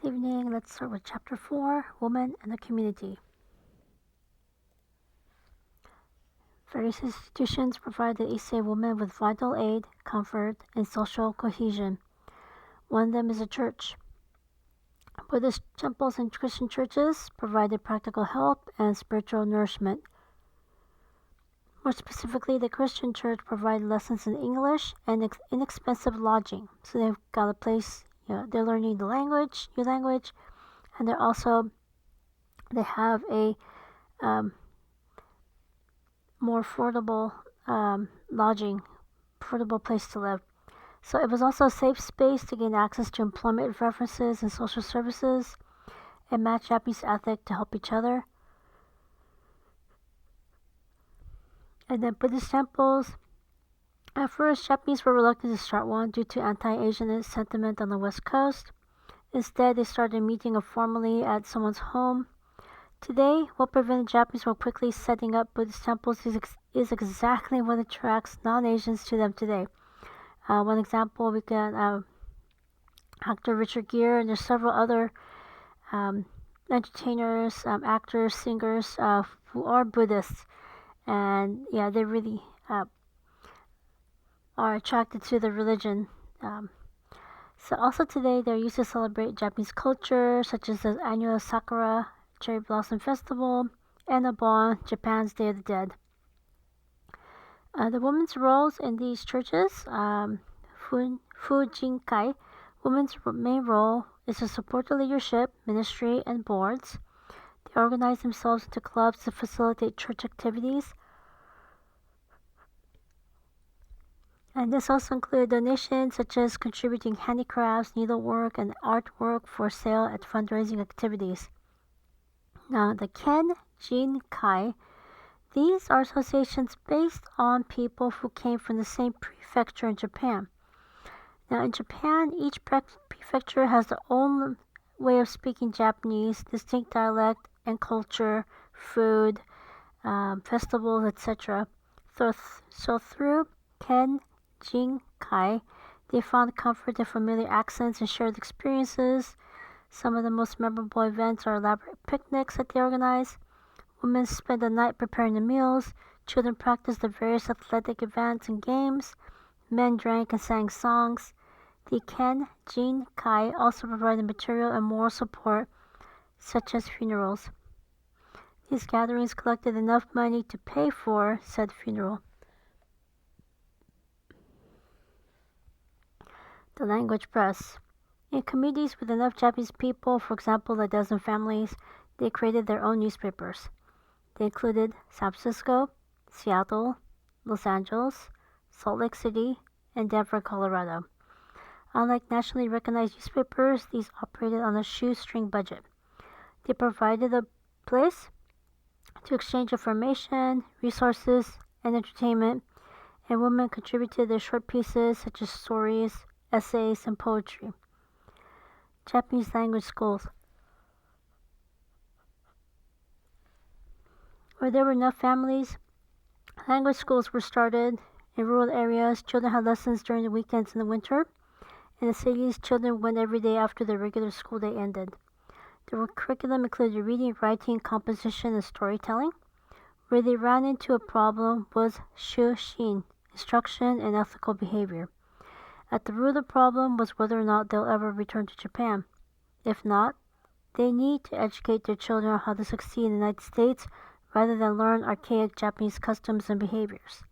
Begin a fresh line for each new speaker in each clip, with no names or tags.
Good evening. Let's start with Chapter 4, Women and the Community. Various institutions provide the Issei women with vital aid, comfort, and social cohesion. One of them is a church. Buddhist temples and Christian churches provided practical help and spiritual nourishment. More specifically, the Christian church provided lessons in English and inexpensive lodging. So they've got a place, they're learning the language, new language, and they have a more affordable lodging, affordable place to live. So it was also a safe space to gain access to employment references and social services and match Japanese ethic to help each other. And then Buddhist temples. At first, Japanese were reluctant to start one due to anti-Asian sentiment on the West Coast. Instead, they started meeting formally at someone's home. Today, what prevented Japanese from quickly setting up Buddhist temples is exactly what attracts non-Asians to them today. One example, we got actor Richard Gere, and there's several other entertainers, actors, singers who are Buddhists. And yeah, they really are attracted to the religion. So also today, they're used to celebrate Japanese culture, such as the annual Sakura Cherry Blossom Festival, and Obon, Japan's Day of the Dead. The women's roles in these churches, Fujinkai, women's main role is to support the leadership, ministry, and boards. They organize themselves into clubs to facilitate church activities. And this also included donations such as contributing handicrafts, needlework, and artwork for sale at fundraising activities. Now, the Kenjin-kai, these are associations based on people who came from the same prefecture in Japan. Now, in Japan, each prefecture has their own way of speaking Japanese, distinct dialect and culture, food, festivals, etc. So through Kenjin-kai, they found comfort in familiar accents and shared experiences. Some of the most memorable events are elaborate picnics that they organize. Women spend the night preparing the meals. Children practiced the various athletic events and games. Men drank and sang songs. The Kenjin-kai also provided material and moral support, such as funerals. These gatherings collected enough money to pay for said funeral. The language press. In communities with enough Japanese people, for example, a dozen families, they created their own newspapers. They included San Francisco, Seattle, Los Angeles, Salt Lake City, and Denver, Colorado. Unlike nationally recognized newspapers, these operated on a shoestring budget. They provided a place to exchange information, resources, and entertainment, and women contributed their short pieces such as stories, essays, and poetry. Japanese language schools. Where there were enough families, language schools were started. In rural areas, children had lessons during the weekends in the winter. In the cities, children went every day after their regular school day ended. The curriculum included reading, writing, composition, and storytelling. Where they ran into a problem was shushin, instruction and ethical behavior. At the root of the problem was whether or not they'll ever return to Japan. If not, they need to educate their children on how to succeed in the United States rather than learn archaic Japanese customs and behaviors.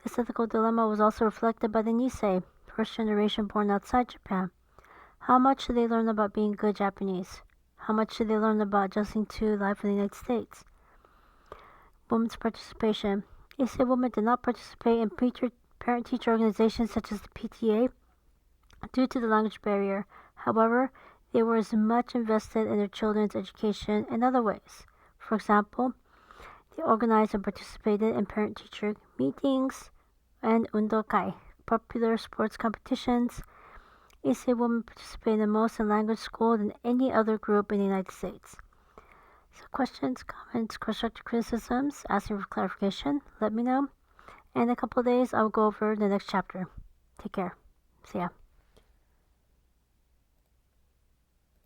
This ethical dilemma was also reflected by the Nisei, first generation born outside Japan. How much should they learn about being good Japanese? How much should they learn about adjusting to life in the United States? Women's participation. Issei women did not participate in parent-teacher organizations such as the PTA due to the language barrier. However, they were as much invested in their children's education in other ways. For example, they organized and participated in parent-teacher meetings and undokai, popular sports competitions. Issei women participated the most in language school than any other group in the United States. So questions, comments, constructive criticisms, asking for clarification, let me know. In a couple of days, I'll go over the next chapter. Take care. See ya.